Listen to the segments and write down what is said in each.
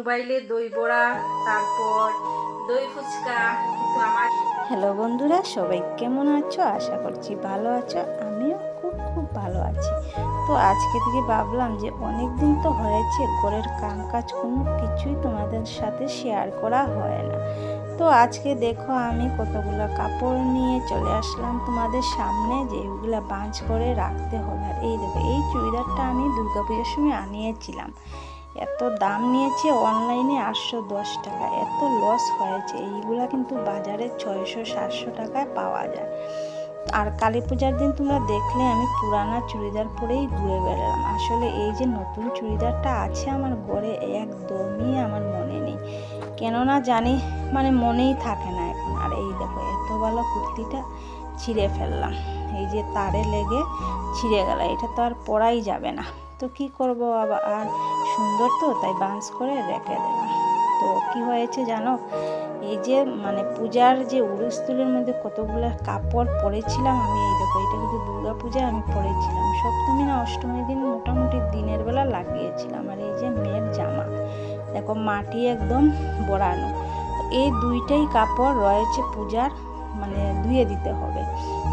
মোবাইলে দই বড়া, তারপর দই ফুচকা, কিন্তু আমার। হ্যালো বন্ধুরা, সবাই কেমন আছো? আশা করছি ভালো আছো। আমিও খুব ভালো আছি। তো আজকে থেকে ভাবলাম যে অনেক দিন তো হয়েছে ঘরের কাজ কোনো কিছুই তোমাদের সাথে শেয়ার করা হয় না। তো আজকে দেখো আমি কতগুলো কাপড় নিয়ে চলে আসলাম তোমাদের সামনে, যে এগুলো বাঁচ করে রাখতে হবে। আর এই দেখো, এই চুড়িদারটা আমি দুর্গাপূজার সময় আনিয়েছিলাম। এত দাম নিয়েছে অনলাইনে 810 টাকা, এত লস হয়েছে। এইগুলা কিন্তু বাজারে 600-700 টাকায় পাওয়া যায়। আর কালী পূজার দিন তোমরা দেখলে আমি পুরানা চুড়িদার পরেই ঘুরে বেড়ালাম। আসলে এই যে নতুন চুড়িদারটা আছে আমার ঘরে, একদমই আমার মনে নেই, কেননা জানি মনেই থাকে না এখন। আর এই দেখো, এত ভালো কুর্তিটা ছিঁড়ে ফেললাম, এই যে তারে লেগে ছিঁড়ে গেল। এটা তো আর পরাই যাবে না, তো কি করব আবার। আর সুন্দর তো, তাই বাঁশ করে রেখে দিলাম। তো কি হয়েছে জানো, এই যে পূজার যে উড়ুস্তুলের মধ্যে কতগুলো কাপড় পরেছিলাম আমি। এই দেখো, এটা কিন্তু দুর্গা পূজায় আমি পরেছিলাম, সপ্তমী না অষ্টমীর দিন মোটামুটি দিনের বেলা লাগিয়েছিলাম। আর এই যে মেয়ের জামা দেখো, মাটি একদম বড়ানো। তো এই দুইটাই কাপড় রয়েছে পূজার, ধুয়ে দিতে হবে।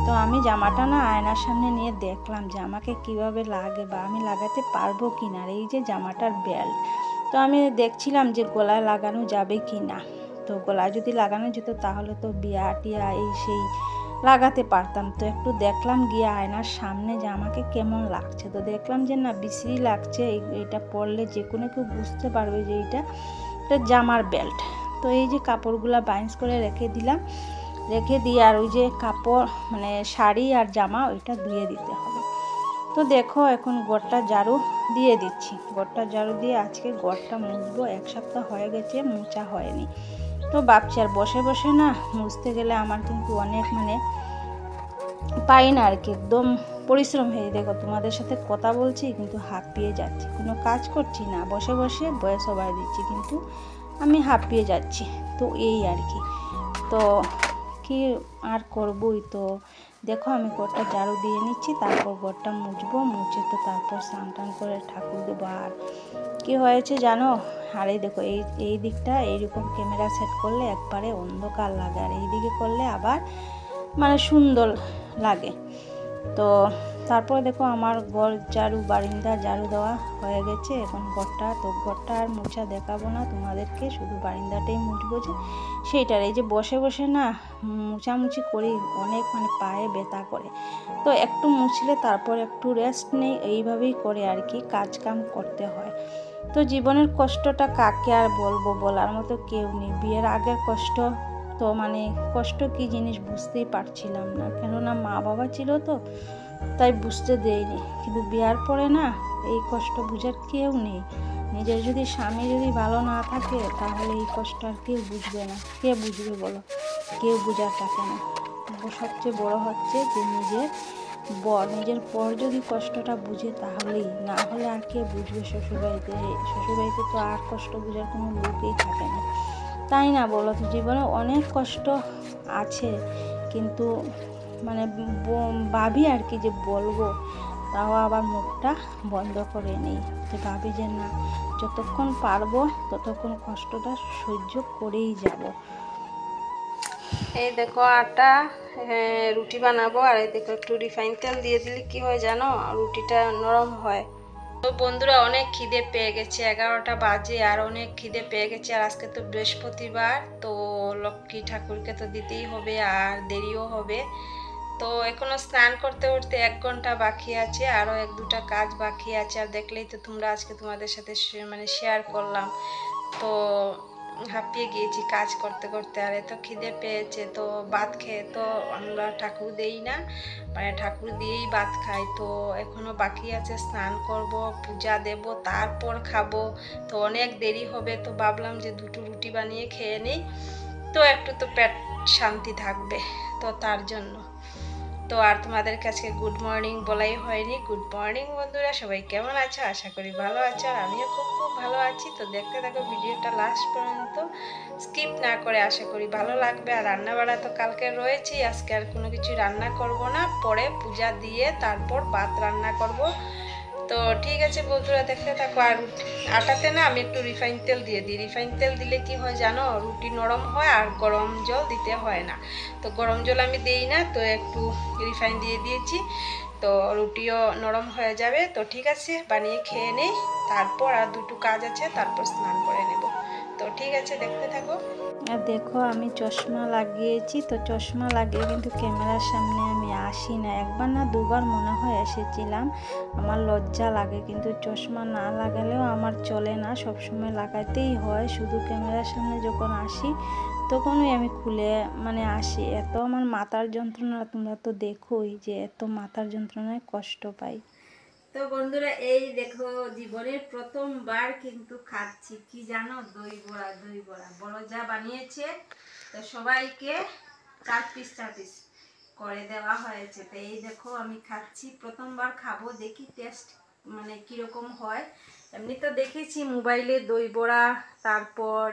তো আমি জামাটা না আয়নার সামনে নিয়ে দেখলাম যে আমাকে কিভাবে লাগে বা আমি লাগাতে পারবো কি না। আর এই যে জামাটার বেল্ট, তো আমি দেখছিলাম যে গলায় লাগানো যাবে কি না। তো গলায় যদি লাগানো যেত তাহলে তো বিয়া টিয়া এই সেই লাগাতে পারতাম। তো একটু দেখলাম গিয়ে আয়নার সামনে যে আমাকে কেমন লাগছে। তো দেখলাম যে না, বিশ্রী লাগছে। এটা পরলে যে কোনো কেউ বুঝতে পারবে যে এটা জামার বেল্ট। তো এই যে কাপড়গুলা বাইন্স করে রেখে দিলাম, রেখে দিয়ে আর ওই যে কাপড় শাড়ি আর জামা ওইটা ধুয়ে দিতে হবে। তো দেখো এখন ঘরটা ঝাড়ু দিয়ে দিচ্ছি। ঘরটা ঝাড়ু দিয়ে আজকে ঘরটা মুছবো। 1 সপ্তাহ হয়ে গেছে মোছা হয়নি। তো ভাবছি আর বসে বসে না মুছতে গেলে আমার কিন্তু অনেক পাই না আর কি, একদম পরিশ্রম হয়ে। দেখো তোমাদের সাথে কথা বলছি কিন্তু হাঁপিয়ে যাচ্ছি, কোনো কাজ করছি না, বসে বসে ভয়েস ওভার দিচ্ছি কিন্তু আমি হাঁপিয়ে যাচ্ছি। তো এই আর কি, তো কি আর করবই। তো দেখো আমি ঘরটা ঝাড়ু দিয়ে নিচ্ছি, তারপর ঘরটা মুছবো। মুছে তো তারপর স্নান টান করে ঠাকুর দেবো। আর কি হয়েছে জানো, আর এই দেখো এই দিকটা এইরকম ক্যামেরা সেট করলে একবারে অন্ধকার লাগে, আর এই দিকে করলে আবার সুন্দর লাগে। তো তারপর দেখো আমার ঘর ঝাড়ু, বারিন্দা ঝাড়ু দেওয়া হয়ে গেছে। এখন ঘরটা আর মোছা দেখাবো না তোমাদেরকে, শুধু বারিন্দাটাই মুছবো। যে সেইটার এই যে বসে বসে না মুছামুছি করি, অনেক পায়ে ব্যথা করে। তো একটু মুছলে তারপর একটু রেস্ট নেই, এইভাবেই করে আর কি কাজ কাম করতে হয়। তো জীবনের কষ্টটা কাকে আর বলবো, বলার মতো কেউ নেই। বিয়ের আগের কষ্ট তো কষ্ট কি জিনিস বুঝতেই পারছিলাম না, কেননা মা বাবা ছিল তো তাই বুঝতে দেয়নি। কিন্তু বিয়ার পরে না এই কষ্ট বুঝার কেউ নেই। নিজের যদি স্বামী যদি ভালো না থাকে তাহলে এই কষ্ট আর কেউ বুঝবে না। কে বুঝবে বলো, কেউ বুঝার থাকে না। সবচেয়ে বড় হচ্ছে যে নিজের পর যদি কষ্টটা বুঝে তাহলেই, না হলে আর কে বুঝবে। শ্বশুরবাড়িতে তো আর কষ্ট বুঝার কোনো লোকই থাকে না, তাই না বলো? তো জীবনে অনেক কষ্ট আছে, কিন্তু ভাবি আর কি যে বলবো, তাও আবার মুখটা বন্ধ করে নেই। তো ভাবি যে না, যতক্ষণ পারবো ততক্ষণ কষ্টটা সহ্য করেই যাব। এই দেখো আটা, রুটি বানাবো। আর এই দেখো একটু রিফাইন তেল দিয়ে দিলে কি হয় জানো, রুটিটা নরম হয়। তো বন্ধুরা, অনেক খিদে পেয়ে গেছে, 11টা বাজে, আর অনেক খিদে পেয়ে গেছে। আর আজকে তো বৃহস্পতিবার, তো লক্ষ্মী ঠাকুরকে তো দিতেই হবে, আর দেরিও হবে। তো এখনো স্নান করতে করতে 1 ঘন্টা বাকি আছে, আরও 1-2টা কাজ বাকি আছে। আর দেখলেই তো তোমরা, আজকে তোমাদের সাথে শেয়ার করলাম। তো হাঁপিয়ে গিয়েছি কাজ করতে করতে, আর এত খিদে পেয়েছে। তো ভাত খেয়ে তো আমরা ঠাকুর দেই না, ঠাকুর দিয়েই ভাত খাই। তো এখনো বাকি আছে, স্নান করব, পূজা দেব, তারপর খাবো। তো অনেক দেরি হবে। তো ভাবলাম যে 2টো রুটি বানিয়ে খেয়ে নিই, তো একটু তো পেট শান্তি থাকবে। তো তার জন্য। তো আর তোমাদের কাছে গুড মর্নিং বলাই হয়নি। গুড মর্নিং বন্ধুরা, সবাই কেমন আছো? আশা করি ভালো আছো, আর আমিও খুব ভালো আছি। তো দেখতে থাকো ভিডিওটা লাস্ট পর্যন্ত, স্কিপ না করে। আশা করি ভালো লাগবে। আর রান্না বাড়া তো কালকে রয়েছেই, আজকে আর কোনো কিছু রান্না করব না, পরে পূজা দিয়ে তারপর ভাত রান্না করব। তো ঠিক আছে বন্ধুরা, দেখতে থাকো। আর আটাতে না আমি একটু রিফাইন তেল দিয়ে দিই। রিফাইন তেল দিলে কি হয় জানো, রুটি নরম হয় আর গরম জল দিতে হয় না। তো গরম জল আমি দিই না, তো একটু রিফাইন দিয়ে দিয়েছি, তো রুটিও নরম হয়ে যাবে। তো ঠিক আছে, বানিয়ে খেয়ে নেই, তারপর আর দুটো কাজ আছে, তারপর স্নান করে নেব। তো ঠিক আছে, দেখতে থাকো। আর দেখো আমি চশমা লাগিয়েছি, তো চশমা লাগিয়ে কিন্তু ক্যামেরার সামনে আমি আসি না। একবার না দুবার মনে হয় এসেছিলাম। আমার লজ্জা লাগে, কিন্তু চশমা না লাগালেও আমার চলে না, সবসময় লাগাতেই হয়। শুধু ক্যামেরার সামনে যখন আসি তখনই আমি খুলে আসি। এত আমার মাথার যন্ত্রণা, তোমরা তো দেখোই যে এত মাথার যন্ত্রণায় কষ্ট পাই। তো বন্ধুরা, এই দেখো জীবনের প্রথমবার কিন্তু খাচ্ছি কি জানো, দই বড়া। দই বড়া বড় যা বানিয়েছে, তো সবাইকে 4 পিস করে দেওয়া হয়েছে। তো এই দেখো আমি খাচ্ছি, প্রথমবার খাবো, দেখি টেস্ট কিরকম হয়। এমনি তো দেখেছি মোবাইলে দই বড়া, তারপর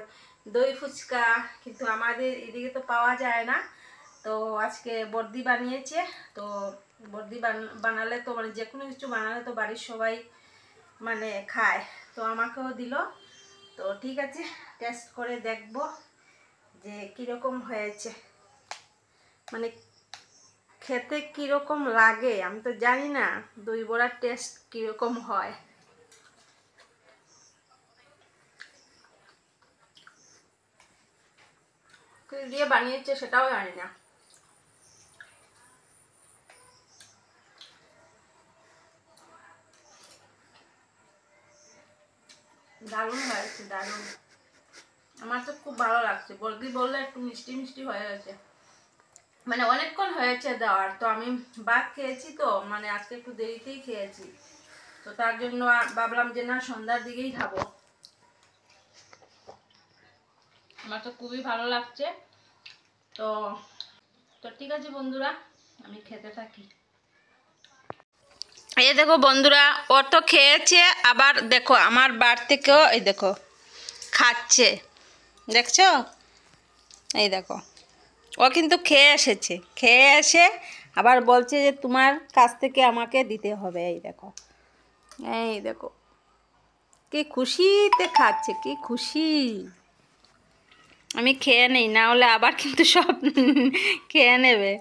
দই ফুচকা, কিন্তু আমাদের এদিকে তো পাওয়া যায় না। তো আজকে বর্দি বানিয়েছে, তো বর্দি বানালে তো যে কোনো কিছু বানালে তো বাড়ির সবাই খায়, তো আমাকেও দিল। তো ঠিক আছে, টেস্ট করে দেখব যে কীরকম হয়েছে, খেতে কীরকম লাগে। আমি তো জানি না দই বড়ার টেস্ট কীরকম হয়। কি দিয়ে বানিয়েছে সেটাও জানি না। দারুণ হয়েছে, দারুণ। আমার তো খুব ভালো লাগছে। বর্দি বললে একটু মিষ্টি মিষ্টি হয়ে গেছে, অনেকক্ষণ হয়েছে দেওয়ার। তো আমি ভাত খেয়েছি, তো আজকে একটু দেরিতেই খেয়েছি, তো তার জন্য ভাবলাম যে না, সন্ধ্যার দিকেই খাবো। আমার তো খুবই ভালো লাগছে। তো তো ঠিক আছে বন্ধুরা, আমি খেতে থাকি। এই দেখো বন্ধুরা, ও তো খেয়েছে, আবার দেখো আমার বার থেকেও এই দেখো খাচ্ছে, দেখছো? এই দেখো, ও কিন্তু খেয়ে এসেছে, খেয়ে এসে আবার বলছে যে তোমার কাছ থেকে আমাকে দিতে হবে। এই দেখো, এই দেখো কি খুশিতে খাচ্ছে, কি খুশি। আমি খেয়ে নেই, না হলে আবার কিন্তু সব খেয়ে নেবে।